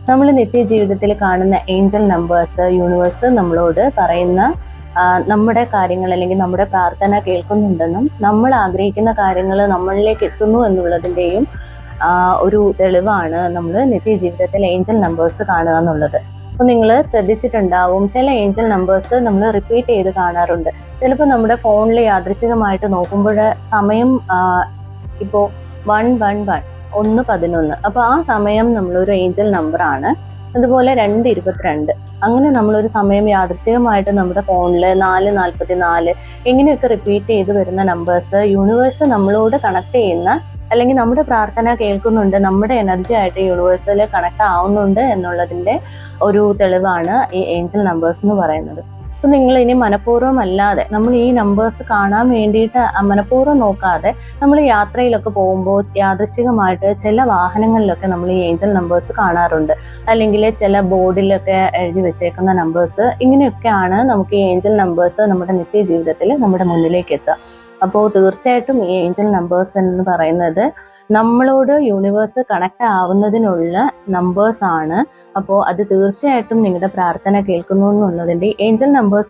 നമ്മൾ നിത്യജീവിതത്തിൽ കാണുന്ന ഏഞ്ചൽ നമ്പേഴ്സ് യൂണിവേഴ്സ് നമ്മളോട് പറയുന്ന നമ്മുടെ കാര്യങ്ങൾ അല്ലെങ്കിൽ നമ്മുടെ പ്രാർത്ഥന കേൾക്കുന്നുണ്ടെന്നും നമ്മൾ ആഗ്രഹിക്കുന്ന കാര്യങ്ങൾ നമ്മളിലേക്ക് എത്തുന്നു എന്നുള്ളതിൻ്റെയും ഒരു തെളിവാണ് നമ്മൾ നിത്യജീവിതത്തിൽ ഏഞ്ചൽ നമ്പേഴ്സ് കാണുക എന്നുള്ളത്. അപ്പോൾ നിങ്ങൾ ശ്രദ്ധിച്ചിട്ടുണ്ടാവും, ചില ഏഞ്ചൽ നമ്പേഴ്സ് നമ്മൾ റിപ്പീറ്റ് ചെയ്ത് കാണാറുണ്ട്. ചിലപ്പോൾ നമ്മുടെ ഫോണിൽ യാദൃച്ഛികമായിട്ട് നോക്കുമ്പോൾ സമയം ഇപ്പോൾ 111 111, അപ്പോൾ ആ സമയം നമ്മളൊരു ഏഞ്ചൽ നമ്പറാണ്. അതുപോലെ 222, അങ്ങനെ നമ്മളൊരു സമയം യാദൃച്ഛികമായിട്ട് നമ്മുടെ ഫോണിൽ 444 ഇങ്ങനെയൊക്കെ റിപ്പീറ്റ് ചെയ്ത് വരുന്ന നമ്പേഴ്സ് യൂണിവേഴ്സ് നമ്മളോട് കണക്ട് ചെയ്യുന്ന, അല്ലെങ്കിൽ നമ്മുടെ പ്രാർത്ഥന കേൾക്കുന്നുണ്ട്, നമ്മുടെ എനർജി ആയിട്ട് യൂണിവേഴ്സിൽ കണക്ട് ആവുന്നുണ്ട് എന്നുള്ളതിൻ്റെ ഒരു തെളിവാണ് ഈ ഏഞ്ചൽ നമ്പേഴ്സ് എന്ന് പറയുന്നത്. അപ്പോൾ നിങ്ങൾ ഇനി മനഃപൂർവ്വം അല്ലാതെ നമ്മൾ ഈ നമ്പേഴ്സ് കാണാൻ വേണ്ടിയിട്ട് മനഃപൂർവ്വം നോക്കാതെ നമ്മൾ യാത്രയിലൊക്കെ പോകുമ്പോൾ യാദൃശ്ചികമായിട്ട് ചില വാഹനങ്ങളിലൊക്കെ നമ്മൾ ഈ ഏഞ്ചൽ നമ്പേഴ്സ് കാണാറുണ്ട്, അല്ലെങ്കിൽ ചില ബോർഡിലൊക്കെ എഴുതി വെച്ചേക്കുന്ന നമ്പേഴ്സ്. ഇങ്ങനെയൊക്കെയാണ് നമുക്ക് ഈ ഏഞ്ചൽ നമ്പേഴ്സ് നമ്മുടെ നിത്യജീവിതത്തിൽ നമ്മുടെ മുന്നിലേക്ക് എത്തുക. അപ്പോൾ തീർച്ചയായിട്ടും ഈ ഏഞ്ചൽ നമ്പേഴ്സ് എന്ന് പറയുന്നത് നമ്മളോട് യൂണിവേഴ്സ് കണക്ട് ആവുന്നതിനുള്ള നമ്പേഴ്സ് ആണ്. അപ്പോൾ അത് തീർച്ചയായിട്ടും നിങ്ങളുടെ പ്രാർത്ഥന കേൾക്കുന്നു എന്നുള്ളതിൻ്റെ ഏഞ്ചൽ നമ്പേഴ്സ്